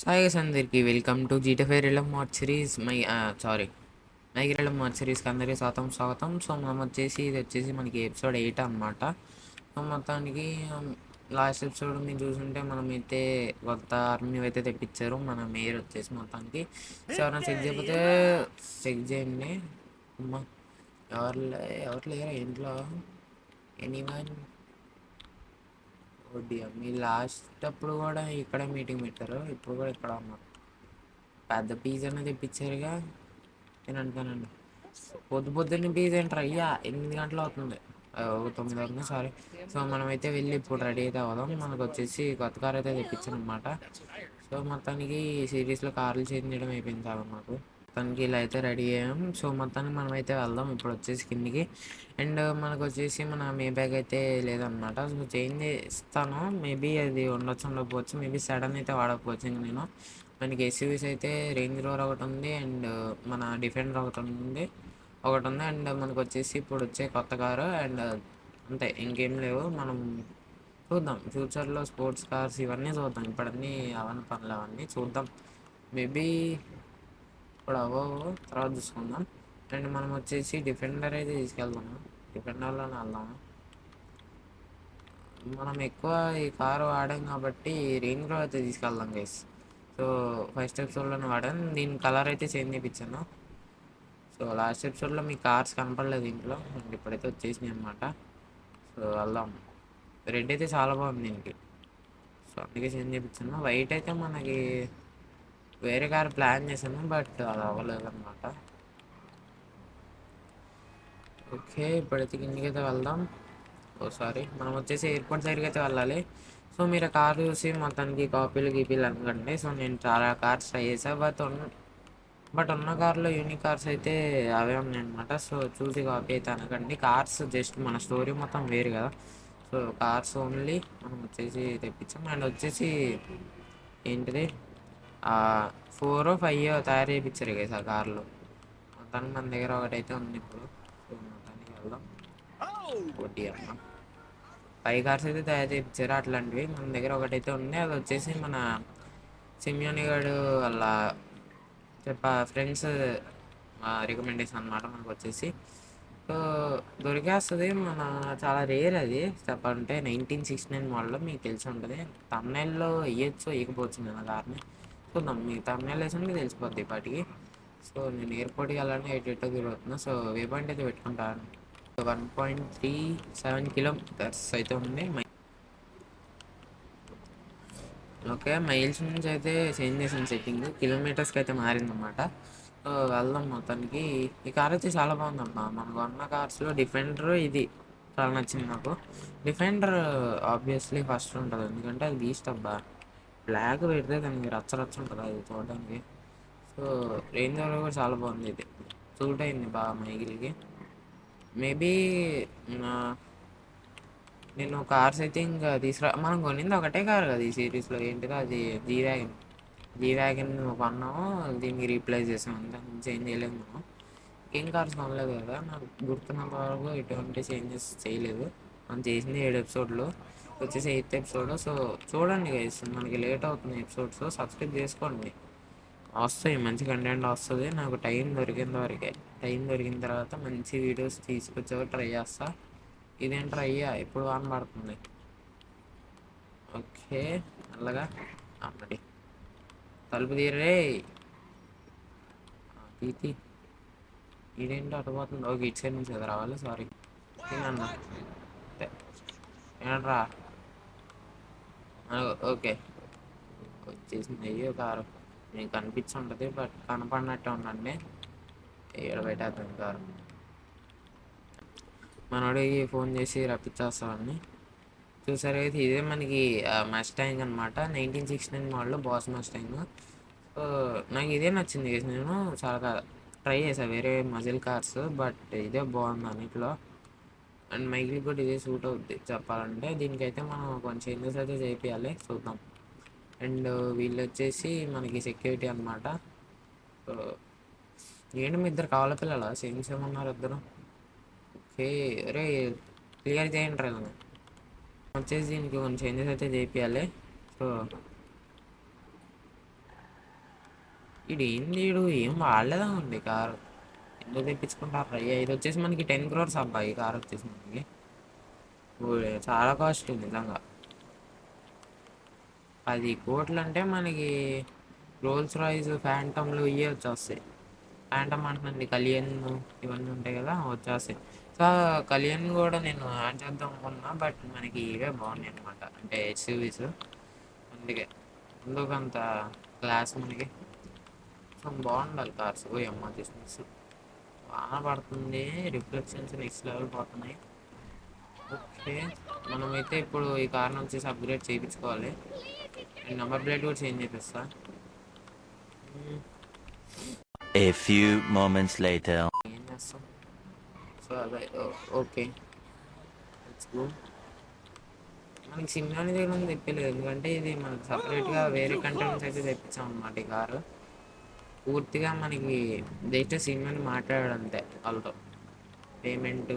Sai guys అందరికి welcome to జీటీఫై realm mode series మైకి రిలం మోడ్ సిరీస్కి అందరికీ స్వాగతం. సో మనం వచ్చేసి ఇది వచ్చేసి మనకి ఎపిసోడ్ 8 అనమాట. సో మొత్తానికి లాస్ట్ ఎపిసోడ్ మీరు చూసుంటే మనమైతే కొత్త ఆర్మీ అయితే తెప్పించారు మన మేయర్ వచ్చేసి. మొత్తానికి సో ఎవరైనా చెక్ చేయకపోతే చెక్ చేయండి. అమ్మా ఎవరు లేరా ఇంట్లో? ఎనీవన్ వడ్డీ మీ లాస్ట్ అప్పుడు కూడా ఇక్కడే మీటింగ్ పెట్టారు, ఇప్పుడు కూడా ఇక్కడ ఉన్నారు. పెద్ద పిజ్జా అనేది తెప్పించారుగా, నేను అనుకోనండి. పొద్దున్నే పిజ్జా ఏంటారు అయ్యా, 8 గంటలు అవుతుంది, 9 అవుతుంది సారీ. సో మనమైతే వెళ్ళి ఇప్పుడు రెడీ అయితే అవుదాం. మనకు వచ్చేసి కొత్త కార్ అయితే తెప్పించాను అనమాట. సో మొత్తానికి సిరీస్లో కార్లు చేంజ్ చేయడం అయిపోయింది చాలా మాకు. మొత్తానికి ఇలా అయితే రెడీ అయ్యాం. సో మొత్తానికి మనం అయితే వెళ్దాం ఇప్పుడు వచ్చేసి కిందికి. అండ్ మనకు వచ్చేసి మన మే బ్యాగ్ అయితే లేదనమాట. సో చేంజ్ చేస్తాను, మేబీ అది ఉండకపోవచ్చు, మేబీ సడన్ అయితే వాడకపోవచ్చు. ఇంక నేను మనకి ఎస్యూవీస్ అయితే రేంజ్ రోవర్ ఒకటి ఉంది, అండ్ మన డిఫెండర్ ఒకటి ఉంది అండ్ మనకు వచ్చేసి ఇప్పుడు వచ్చే కొత్త కారు అండ్ అంతే, ఇంకేం లేవు. మనం చూద్దాం ఫ్యూచర్లో స్పోర్ట్స్ కార్స్ ఇవన్నీ చూద్దాం, ఇప్పుడన్నీ అవన్నీ పనులు అవన్నీ చూద్దాం. మేబీ ఇప్పుడు తర్వాత చూసుకుందాం. అండ్ మనం వచ్చేసి డిఫెండర్ అయితే తీసుకెళ్దాము, డిఫెండర్లోనే వెళ్దాము. మనం ఎక్కువ ఈ కారు వాడాం కాబట్టి రేంజ్ రోవర్ అయితే తీసుకెళ్దాం గైస్. సో ఫస్ట్ ఎపిసోడ్లోనే వాడాను, దీని కలర్ అయితే చేంజ్ చేయించాను. సో లాస్ట్ ఎపిసోడ్లో మీ కార్స్ కనపడలేదు దీంట్లో, మనకి ఇప్పుడైతే వచ్చేసినాయి అనమాట. సో వెళ్దాం. రెడ్ అయితే చాలా బాగుంది దీనికి, సో అందుకే చేంజ్ చేయించాను. వైట్ అయితే మనకి వేరే కార్ ప్లాన్ చేశాను, బట్ అది అవ్వలేదు అనమాట. ఓకే ఇప్పుడైతే కిందికి అయితే వెళ్దాం. సారీ, మనం వచ్చేసి ఎయిర్పోర్ట్ సైడ్కి అయితే వెళ్ళాలి. సో మీరు కార్ చూసి మొత్తానికి గీపీలు అనుకోండి. సో నేను చాలా కార్స్ ట్రై చేసాను, బట్ ఉన్న కార్లో యూనిక్ కార్స్ అయితే అవే ఉన్నాయన్నమాట. సో చూసి కాపీ అయితే అనకండి. కార్స్ జస్ట్ మన స్టోరీ మొత్తం వేరు కదా. సో కార్స్ ఓన్లీ మనం వచ్చేసి తెప్పించాం. అండ్ వచ్చేసి ఏంటిది 4 5 తయారు చేయించారు కదా ఆ కార్లు. మొత్తానికి మన దగ్గర ఒకటైతే ఉంది ఇప్పుడు. సో మొత్తానికి వెళ్దాం. ఒకటి అమ్మ 5 కార్స్ అయితే తయారు చేయించారు, అట్లాంటివి మన దగ్గర ఒకటైతే ఉంది. అది వచ్చేసి మన సిమియోని గారు వాళ్ళ ఫ్రెండ్స్ రికమెండేషన్ అనమాట. మనకు వచ్చేసి సో దొరికేస్తుంది, మన చాలా రేర్ అది చెప్పాలంటే. 1969 మోడల్ మీకు తెలిసి ఉంటుంది. తమిళలో వేయచ్చు వేయకపోవచ్చు నేను కార్ని చూద్దాం. మీకు తమిళ వేసి మీకు తెలిసిపోద్ది ఇప్పటికి. సో నేను ఎయిర్పోర్ట్కి వెళ్ళాలని ఎటో తిరుగుతున్నా. సో వే పాయింట్ అయితే పెట్టుకుంటాను. 1.37 కిలోమీటర్స్ అయితే ఉంది. ఓకే మైల్స్ నుంచి అయితే చేంజ్ చేసిన సెట్టింగ్, కిలోమీటర్స్కి అయితే మారిందన్నమాట. సో వెళ్దాం. మొత్తానికి ఈ కార్ అయితే చాలా బాగుందమ్మా. మనకు ఉన్న కార్స్లో డిఫెండర్ ఇది చాలా నచ్చింది నాకు. డిఫెండర్ ఆబ్వియస్లీ ఫస్ట్ ఉంటుంది, ఎందుకంటే అది బీస్ట్ అబ్బా. బ్లాక్ పెడితే దానికి రచ్చ ఉంటుంది అది చూడడానికి. సో రేంజ్ రోవర్ కూడా చాలా బాగుంది, ఇది సూట్ అయింది బాగా మైగిల్కి. మేబీ నేను కార్స్ అయితే ఇంకా మనం కొనింది ఒకటే కారు కదా ఈ సిరీస్లో, ఏంటిదో అది జీ వ్యాగన్ కొన్నాము, దీనికి రీప్లేస్ చేసాం, అంతా చేంజ్ చేయలేదు మనం. ఇంకేం కార్స్ కొనలేదు కదా నాకు గుర్తున్నంత వరకు, ఎటువంటి చేంజెస్ చేయలేదు. మనం చేసింది 7 ఎపిసోడ్లు, వచ్చేసి 8th ఎపిసోడ్. సో చూడండి గైస్, మనకి లేట్ అవుతుంది ఎపిసోడ్స్, సబ్స్క్రైబ్ చేసుకోండి. వస్తాయి మంచి కంటెంట్ వస్తుంది. నాకు టైం దొరికిన తర్వాత మంచి వీడియోస్ తీసుకొచ్చే ట్రై చేస్తా. ఇదేంట్రా అయ్యా ఎప్పుడు వాన పడుతుంది. ఓకే అలాగా అమ్మడి తలుపు తీరే తీతి, ఇదేంటి అటు పోతుంది. ఓకే ఇటు సైడ్ నుంచి కదా రావాలి, సారీ అన్న. ఏంట్రా ఓకే వచ్చేసింది. అయ్యో కారు మీకు కనిపించుంటుంది, బట్ కనపడినట్టే ఉండండి. ఏడ పెట్టేద్దాం కారు. మనోడికి ఫోన్ చేసి రప్పించేస్తామని చూసారు అయితే. ఇదే మనకి మస్టాంగ్ అనమాట, 1969 మోడల్ బాస్ మస్టాంగ్. సో నాకు ఇదే నచ్చింది. నేను చాలా ట్రై చేసాను వేరే మజిల్ కార్స్, బట్ ఇదే బాగుంది అన్నిట్లో. అండ్ మైకిల్ కూడా ఇదే సూట్ అవుద్ది చెప్పాలంటే. దీనికైతే మనం కొంచెం చేంజెస్ అయితే చేయాలి, చూద్దాం. అండ్ వీళ్ళు వచ్చేసి మనకి సెక్యూరిటీ అనమాట. సో ఏంటి మీ ఇద్దరు కావాల పిల్లలా సేమ్స్ ఏమన్నారు ఇద్దరు? ఓకే అరే క్లియర్ చేయండి రా. వచ్చేసి దీనికి కొంచెం చేంజెస్ అయితే చేయాలి. సో ఏంది ఈడు ఏం వాడలేదా ఉంది కారు. ఎందుకు తెప్పించుకుంటారు అయ్యా? ఇది వచ్చేసి మనకి 10 crores అబ్బాయి. ఈ కార్ వచ్చేసి మనకి చాలా కాస్ట్ నిజంగా. 10 కోట్లు అంటే మనకి రోల్స్ రాయిస్ ఫ్యాంటమ్లు ఇవే వచ్చేస్తాయి. ఫ్యాంటమ్ అంటున్నాండి, కలియన్ ఇవన్నీ ఉంటాయి కదా వచ్చేస్తాయి. సో కలియన్ కూడా నేను యాడ్ చేద్దాం అనుకున్నా, బట్ మనకి ఇవే బాగున్నాయి అనమాట, అంటే ఎస్యూవీస్. అందుకే ఎందుకంత క్లాస్ మనకి. సో బాగుండాలి కార్స్. ఓ అమ్మ తీసుకొచ్చి బాగా పడుతుంది, రిఫ్లెక్షన్స్ నెక్స్ట్ లెవెల్ పోతున్నాయి. ఓకే, మనమైతే ఇప్పుడు ఈ కార్ నుంచి అప్గ్రేడ్ చేయించుకోవాలి. నెంబర్ ప్లేట్ కూడా చేంజ్ చేపిస్తా. A few moments later. ఏం చేస్తాం? సో అదే ఓకే, లెట్స్ గో. మనకి సిమ్లాని దగ్గర నుంచి తెప్పలేదు, ఎందుకంటే ఇది మనకి సపరేట్గా వేరే కంట్రీ నుంచి అయితే తెప్పించాం అనమాట. ఈ కారు పూర్తిగా మనకి జస్ట్ సిమ్లాని మాట్లాడాడు అంతే వాళ్ళతో. పేమెంట్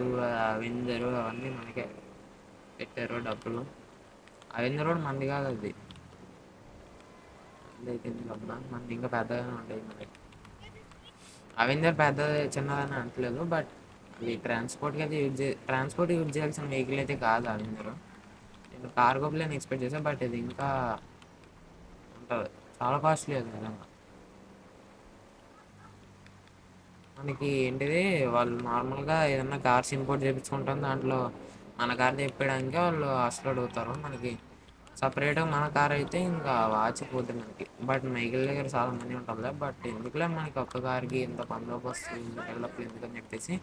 అవెంజరు అవన్నీ మనకే పెట్టారు డబ్బులు. అవెంజర్ కూడా మంది కాదు, అది అయితే మనది ఇంకా పెద్దగానే ఉంటాయి మనకి. అవెంజర్ పెద్ద చిన్నదని అంటలేదు, బట్ అది ట్రాన్స్పోర్ట్కి అయితే ట్రాన్స్పోర్ట్ యూజ్ చేయాల్సిన వెహికల్ అయితే కాదు అవెంజర్. నేను కార్గో ప్లేన్ ఎక్స్పెక్ట్ చేశాను, బట్ ఇది ఇంకా ఉంటుంది, చాలా కాస్ట్లీ అది నిజంగా. మనకి ఏంటిది, వాళ్ళు నార్మల్గా ఏదన్నా కార్స్ ఇంపోర్ట్ చేయించుకుంటాం, దాంట్లో మన కార్ తెప్పడానికి వాళ్ళు అసలు అడుగుతారు. మనకి సపరేట్గా మన కార్ అయితే ఇంకా వాచిపోతుంది మనకి. బట్ మైకిల్ దగ్గర చాలా మంది ఉంటుంది, బట్ ఎందుకులే మనకి ఒక్క కార్కి ఇంత బందోబస్తు డెవలప్ ఎందుకని చెప్పేసి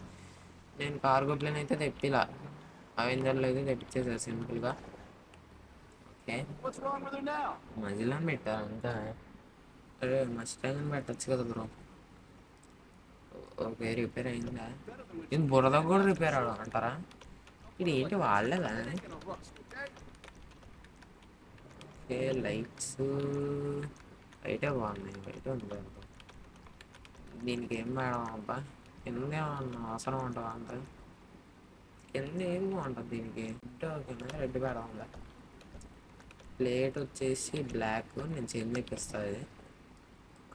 నేను కార్గో ప్లేన్ అయితే తెప్పిలా. అవెంజర్లో అయితే తెప్పించేసాను సింపుల్గా. ఓకే, మజిలాని పెట్టారు అంతా. అరే మస్టాంగ్ పెట్టచ్చు కదా బ్రో. ఓకే, రిపేర్ అయిందా? ఇది బురద కూడా రిపేర్ అవడం అంటారా? ఇది ఏంటి వాళ్ళదా? ఓకే, లైట్స్ బయటే బాగున్నాయి, బయట ఉంది అంత. దీనికి ఏం మేడం అబ్బా, కింద ఏమన్నా అవసరం ఉంటుందా అంత? కింద ఏం బాగుంటుంది దీనికి? కింద రెడ్ మేడం ఉందా? ప్లేట్ వచ్చేసి బ్లాక్, నేను చేంజ్ చేపిస్తాను.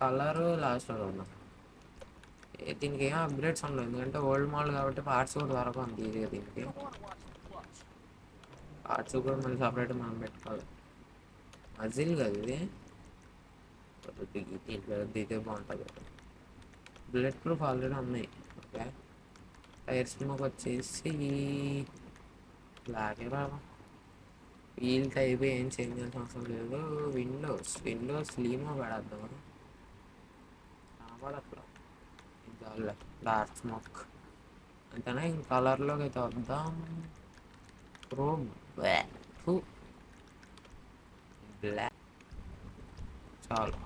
కలరు లాస్ట్లో ఉందా? దీనికి ఏం అప్గ్రేడ్స్ ఉండవు, ఎందుకంటే ఓల్డ్ మోడల్ కాబట్టి పార్ట్స్ కూడా వరకు అంత ఈజీగా. దీనికి పార్ట్స్ కూడా మళ్ళీ సపరేట్ మనం పెట్టుకోవాలి. మజిల్ కదా ఇది, దీంట్లో దిగే బాగుంటుంది. బుల్లెట్ ప్రూఫ్ ఆల్రెడీ ఉన్నాయి. ఓకే, టైర్ స్మోక్ వచ్చేసి బ్లాకే బాబా. వీల్ టైప్ ఏం చేంజ్ చేయాల్సిన అవసరం లేదు. విండోస్ స్లీమో పడద్దాం, కనబడట్లా. ఇది డార్క్ స్మోక్ అంతేనా. ఇంక కలర్లోకి అయితే వద్దాం. క్రోమ్ బ్లాక్ చాలు.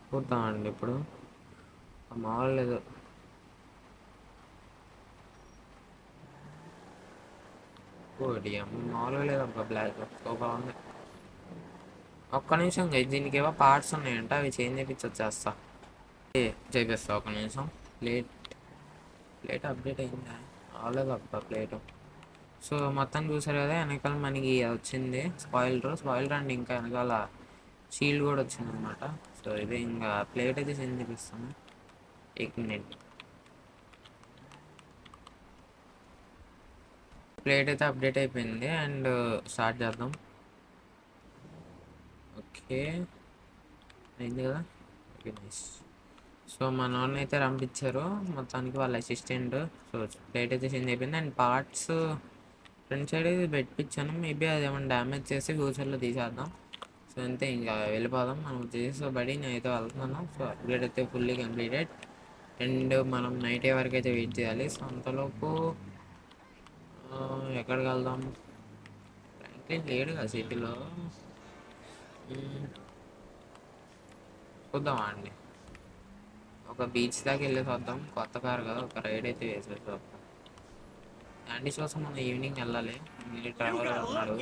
చూద్దామండి ఇప్పుడు. మామూలు లేదు, మామూలుగా లేదబ్బా, బ్లాక్ సో బాగుంది. ఒక్క నిమిషం గైస్, దీనికి ఏవో పార్ట్స్ ఉన్నాయంట, అవి చేంజ్ చేయించి వచ్చేస్తా. చేపిస్తా ఒక నిమిషం. ప్లేట్ ప్లేట్ అప్డేట్ అయిందా? అవలేదు అబ్బా ప్లేట్. సో మొత్తం చూసారు కదా, వెనకాల మనకి వచ్చింది స్పాయిలర్ అండ్ ఇంకా వెనకాల షీల్డ్ కూడా వచ్చింది అనమాట. సో ఇదే ఇంకా ప్లేట్ అయితే చేంజ్ చేపిస్తాను. 1 మినిట్. ప్లేట్ అయితే అప్డేట్ అయిపోయింది అండ్ స్టార్ట్ చేద్దాం. ఓకే, అయింది కదా. Okay nice. సో మా నాన్న అయితే పంపించారు మొత్తానికి, వాళ్ళ అసిస్టెంట్. సో ప్లేట్ అయితే చేంజ్ అయిపోయింది అండ్ పార్ట్స్ ఫ్రంట్ సైడ్ అయితే పెట్టించాను. మేబీ అది ఏమైనా డ్యామేజ్ చేసి ఫ్యూచర్లో తీసేద్దాం. సో అంతే, ఇంకా వెళ్ళిపోదాం మనం చేసేబడి. నేనైతే వెళ్తున్నాను. సో అప్గ్రేడ్ అయితే ఫుల్లీ కంప్లీటెడ్ అండ్ మనం నైట్ వరకు అయితే వెయిట్ చేయాలి. సో అంతలోపు ఎక్కడికి వెళ్దాం? ఫ్రాంక్లిన్ లేడు కదా సిటీలో. చూద్దామా అండి, ఒక బీచ్ దాకా వెళ్ళేసి వద్దాం. కొత్త కారు కదా, ఒక రైడ్ అయితే వేసేసి వద్దాం. యాండీ కోసం మనం ఈవినింగ్ వెళ్ళాలి. డ్రైవర్ ఉన్నాడు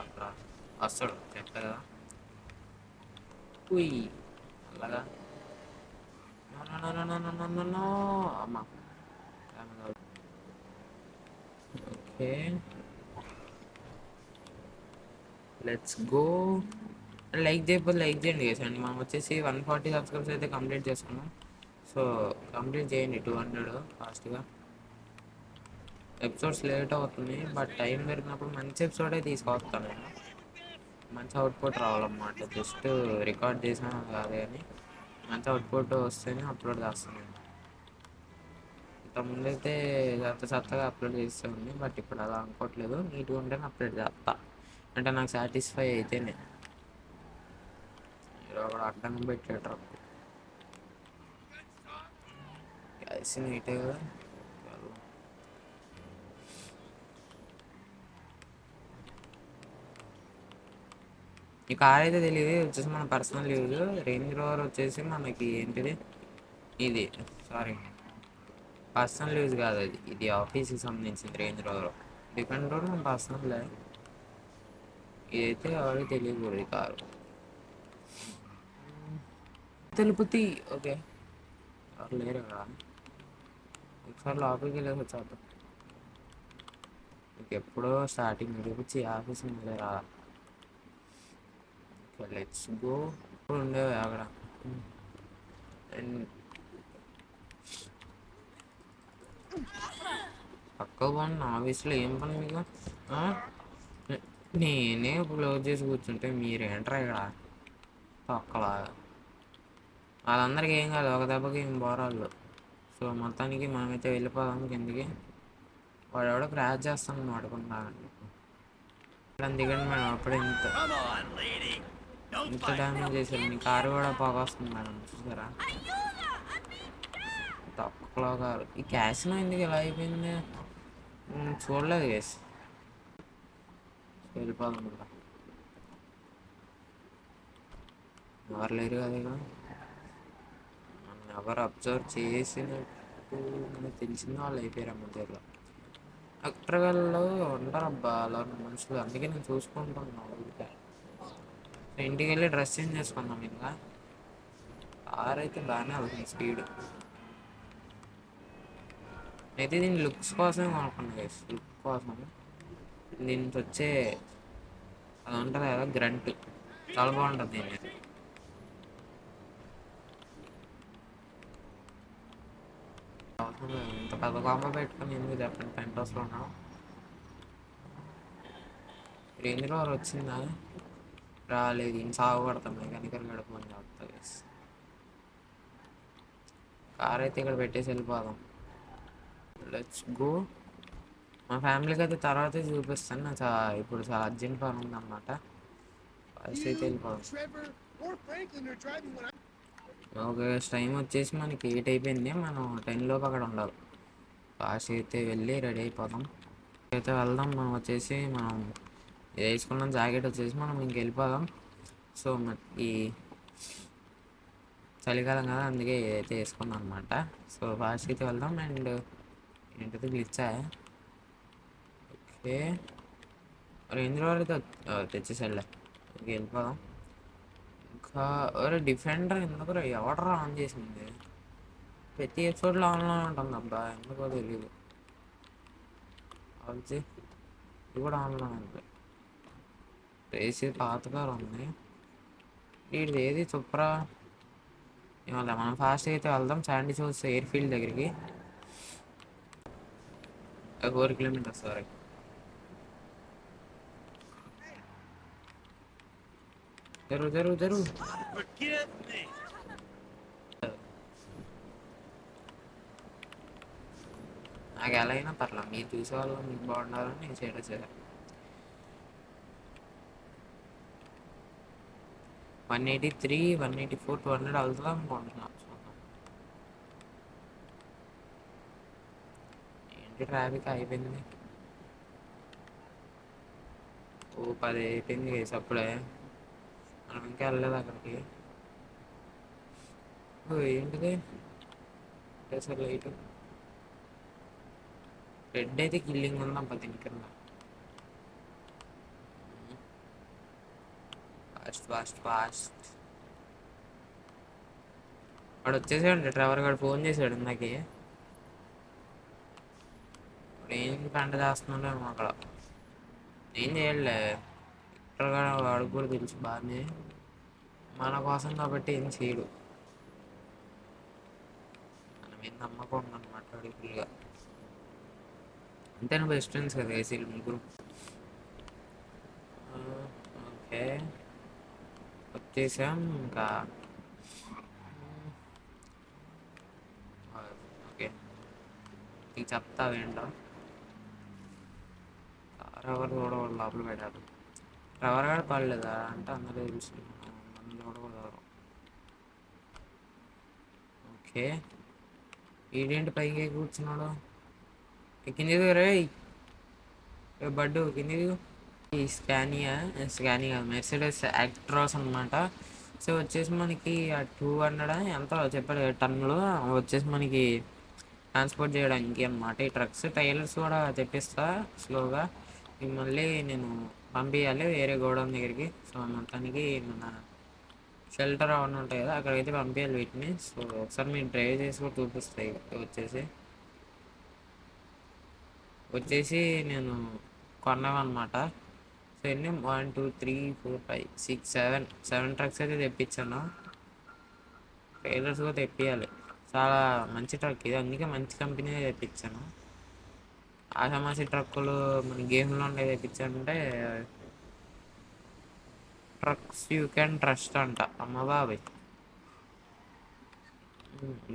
అక్కడ, వస్తాడు చెప్తా కదా. ఉయ్ అలాగా. అమ్మా. Okay, let's go. లైక్ చేయకపోతే లైక్ చేయండి గైస్. అండ్ మనం వచ్చేసి 140 సబ్స్క్రైబ్స్ అయితే కంప్లీట్ చేసుకున్నాం. సో కంప్లీట్ చేయండి 200 ఫాస్ట్గా. ఎపిసోడ్స్ లేట్ అవుతుంది, బట్ టైం దొరికినప్పుడు మంచి ఎపిసోడే తీసుకొస్తాను నేను. మంచి అవుట్పుట్ రావాలన్నమాట. జస్ట్ రికార్డ్ చేసినా కాదు కానీ మంచి అవుట్పుట్ వస్తేనే అప్లోడ్ చేస్తాను నేను. ఇంతకుముందు అయితే సత్తగా అప్లోడ్ చేస్తుంది, బట్ ఇప్పుడు అలా అనుకోవట్లేదు. నీట్గా ఉంటేనే అప్లోడ్ చేస్తా. అంటే నాకు సాటిస్ఫై అయితేనే. మీరు ఒకడు అడ్డంగా పెట్టేటారు కలిసి నీటే కదా. ఈ కార్ అయితే తెలియదు, వచ్చేసి మన పర్సనల్ యూజ్. రేంజ్ రోవర్ వచ్చేసి మనకి ఏంటిది ఇది, సారీ పర్సనల్ యూజ్ కాదు అది, ఇది ఆఫీస్కి సంబంధించింది రేంజ్ రోవర్. డిఫెండర్ రోడ్ మన పర్సనల్. ఇదైతే ఎవరికి తెలియదు ఈ కారు. తిరుపతి ఓకే, ఎవరు లేరు కదా. ఒకసారి లోపలికి వెళ్ళేసి వచ్చేద్దాం. మీకు ఎప్పుడో స్టార్టింగ్ తిరుపతి ఆఫీస్ ముందే రా. Let's go. ఇప్పుడు ఉండేవి అక్కడ. అండ్ పక్క పోండి, ఆఫీస్లో ఏం పని మీకు? నేనే క్లోజ్ చేసి కూర్చుంటే మీరేంటారా ఇక్కడ పక్కలాగా. వాళ్ళందరికీ ఏం కాదు, ఒక దెబ్బకి ఏం బోరాళ్ళు. సో మొత్తానికి మనమైతే వెళ్ళిపోదాం కిందకి. వాడు ఎవడో క్రాష్ చేస్తాను వాడుకుంటాను. దిగండి మేడం, అప్పుడే ఇంత డ్యామేజ్ చేశారు. మీ కారు కూడా పొగ వస్తుంది మేడం, చూసారా? తక్కువలో కారు. ఈ క్యాష్లో ఎందుకు ఇలా అయిపోయింది చూడలేదు కేసు. వెళ్ళిపోదాం కూడా. ఎవరు లేరు కదా ఇక. ఎవరు అబ్జర్వ్ చేసినట్టు మనకు తెలిసిన వాళ్ళు అయిపోయారు మధ్యలో. అక్టర్గాల్లో ఉంటారు అబ్బా అలా మనుషులు, అందుకే నేను చూసుకుంటున్నాను ఊరికే. ఇంటికి వెళ్ళి డ్రెస్ చేంజ్ చేసుకున్నాం. ఇంకా కార్ అయితే బాగానే అవుతుంది స్పీడ్. అయితే దీని లుక్స్ కోసమే కొనుక్కున్నా గైస్. లుక్ కోసం దీనికి వచ్చే అది ఉంటుంది కదా గ్రంట్, చాలా బాగుంటుంది దీన్ని. ఇంత పెద్ద కాంబో పెట్టుకుని ఎందుకు చెప్పండి, పెంట్ హౌస్లో ఉన్నాం. రేంజ్ రోవర్ వచ్చిందా? రాలేదు. ఇంక సాగు పడుతున్నాయి కనికర గడుపుని చెప్తా. కార్ అయితే ఇక్కడ పెట్టేసి వెళ్ళిపోదాం. Let's go. మా ఫ్యామిలీకి అయితే తర్వాత చూపిస్తాను. నాకు ఇప్పుడు చాలా అర్జెంట్ పని ఉందన్నమాట. ఫస్ట్ అయితే వెళ్ళిపోదాం. ఓకే, టైం వచ్చేసి మనకి 8 అయిపోయింది. మనం 10 లోపు అక్కడ ఉండాలి. ఫాస్ట్ అయితే వెళ్ళి రెడీ అయిపోదాం. అయితే వెళ్దాం. మనం వచ్చేసి మనం వేసుకున్నాం జాకెట్ వచ్చేసి మనం ఇంక వెళ్ళిపోదాం. సో ఈ చలికాలం కదా, అందుకే అయితే వేసుకున్నాం అనమాట. సో ఫాస్ట్ అయితే వెళ్దాం. అండ్ ఏంటిది గ్లిచ్చా? ఓకే, రేంజ్ రోవర్ అయితే తెచ్చేసాడులే. ఇంక వెళ్ళిపోదాం. ఇంకా డిఫెండర్ ఎందుకు ఎవడరా ఆన్ చేసింది? ప్రతి ఎపిసోడ్లో ఆన్లో ఉంటుంది అబ్బా, ఎందుకో తెలియదు. వచ్చి ఇది కూడా ఆన్లో ఉంది. రేసి పాత కారు ఉంది. వీడిది ఏది చుప్రా ఇవాళ. మనం ఫాస్ట్ అయితే వెళ్దాం శాండీ షోస్ ఎయిర్ ఫీల్డ్ దగ్గరికి. 4 కిలోమీటర్స్ వరకు. జరుగు జరుగు జరుగు. నాకు ఎలా అయినా పర్లేదు, మీరు చూసేవాళ్ళు మీకు బాగుండాలని నేను చేయడం చేయాలి. 183, 184, 200 అవుతుందా అనుకుంటున్నాను. ఏంటి ట్రాఫిక్ అయిపోయింది. 10 అయిపోయింది కేసు అప్పుడే. మనం ఇంకా వెళ్ళలేదు అక్కడికి. ఏంటిది సార్ లైట్ రెడ్ అయితే కిల్లింగ్ ఉందబ్బా దీని కింద. Fast fast fast. వాడు వచ్చేసాడు డ్రైవర్ గారు, ఫోన్ చేశాడు ఇందాకే. ఇప్పుడు ఏం పంట చేస్తున్నాడేమో అక్కడ. ఏం చేయలే, విక్టర్గా వాడికి కూడా తెలుసు బాగానే, మన కోసం కాబట్టి ఏం చేయడు. మన మీద నమ్మకం ఉందన్నమాట వాడికి ఫుల్గా. అంతే బెస్ట్ ఫ్రెండ్స్ కదా ఏసీలు ముగ్గురు. ఓకే, వచ్చేసాం ఇంకా. ఓకే, నీకు చెప్తావేంటో. ఎవరు చూడకూడదు లోపల పెట్టారు. ఎవరు కూడా పడలేదా అంటే అందరూ తెలుసు, మనం చూడకూడదు. ఓకే, ఈడేంటి పైకి కూర్చున్నాడు. కింది రే బడ్డు, కింది. ఈ స్కానియా మెర్సిడెస్ యాక్ట్రాస్ అనమాట. సో వచ్చేసి మనకి ఆ 200 ఎంత చెప్పాడు టన్నులు వచ్చేసి మనకి ట్రాన్స్పోర్ట్ చేయడానికి అనమాట. ఈ ట్రక్స్ టైలర్స్ కూడా తెప్పిస్తా స్లోగా. ఇవి మళ్ళీ నేను పంపించాలి వేరే గోడౌన్ దగ్గరికి. సో మొత్తానికి మన షెల్టర్ అవన్నీ ఉంటాయి కదా, అక్కడికైతే పంపించాలి వీటిని. సో ఒకసారి మీరు డ్రైవ్ చేసి కూడా చూపిస్తాయి. వచ్చేసి నేను కొన్నామన్నమాట. సో ఎన్ని 1 2 3 4 5 6 7 ట్రక్స్ అయితే తెప్పించాను. ట్రైలర్స్ కూడా తెప్పియాలి. చాలా మంచి ట్రక్ ఇది, అందుకే మంచి కంపెనీ తెప్పించాను. ఆషామాషి ట్రక్కులు మన గేమ్లో ఉండే తెప్పించానంటే ట్రక్స్ యూ క్యాన్ ట్రస్ట్ అంట. అమ్మ బాబాయ్,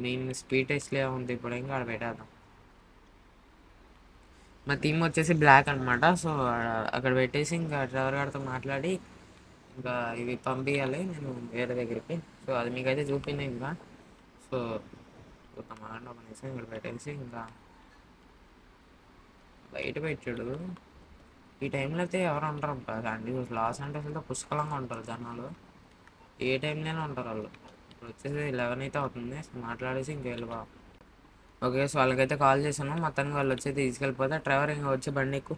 నేను స్పీడ్ టెస్ట్లే ఉంది ఇప్పుడు, ఇంకా ఆడ పెట్టేద్దాం. మా థీమ్ వచ్చేసి బ్లాక్ అనమాట. సో అక్కడ పెట్టేసి ఇంకా డ్రైవర్ గారితో మాట్లాడి ఇంకా ఇవి పంపించాలి నేను వేరే దగ్గరికి. సో అది మీకైతే చూపింది ఇంకా. సో ఒక మాట ఒక నిమిషం ఇక్కడ పెట్టేసి ఇంకా బయట పెట్టాడు. ఈ టైంలో అయితే ఎవరు ఉంటారు అండి, లాస్ ఏంజల్స్లో పుష్కలంగా ఉంటారు జనాలు. ఏ టైంలోనే ఉంటారు వాళ్ళు. ఇప్పుడు వచ్చేసి 11 అయితే అవుతుంది. సో మాట్లాడేసి ఇంక వెళ్ళిపో. ఓకే, సో వాళ్ళకైతే కాల్ చేశాను. మొత్తానికి వాళ్ళు వచ్చి తీసుకెళ్ళిపోతే డ్రైవర్ ఇంకా వచ్చి బండి ఎక్కు.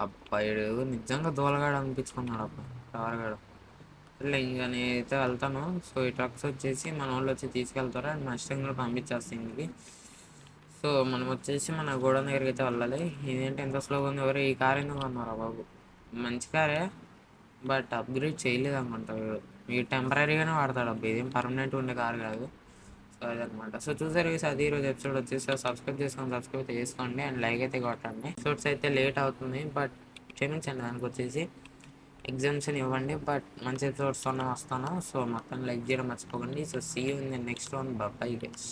అబ్బాయిడు నిజంగా దూలగాడు అనిపించుకున్నాడు అబ్బా డ్రైవర్ గాడు. ఇంకా నేనైతే వెళ్తాను. సో ఈ ట్రక్స్ వచ్చేసి మన వాళ్ళు వచ్చి తీసుకెళ్తారు అండ్ మస్టంగ్ కూడా పంపించేస్తాయి ఇంటికి. సో మనం వచ్చేసి మన గోడౌన్ దగ్గరికి అయితే వెళ్ళాలి. ఇదేంటి ఎంత స్లోగా ఉంది, ఎవరు ఈ కార్ ఎందుకు అన్నారా బాబు. మంచి కారే, బట్ అప్గ్రేడ్ చేయలేదు అనుకుంటా వీడు. వీడు టెంపరీగానే వాడతాడు అబ్బా, ఇదేం పర్మనెంట్ ఉండే కార్ కాదు. సో అదనమాట. సో చూసారు కదా, అది ఈరోజు ఎపిసోడ్ వచ్చేసి సబ్స్క్రైబ్ అయితే చేసుకోండి అండ్ లైక్ అయితే కొట్టండి. ఎపిసోడ్స్ అయితే లేట్ అవుతుంది, బట్ క్షమించండి. దానికి వచ్చేసి ఎగ్జామ్షన్ ఇవ్వండి, బట్ మంచి ఎపిసోడ్స్తోనే వస్తాను. సో మొత్తం లైక్ చేయడం మర్చిపోకండి. So see you in the next one. Bye guys.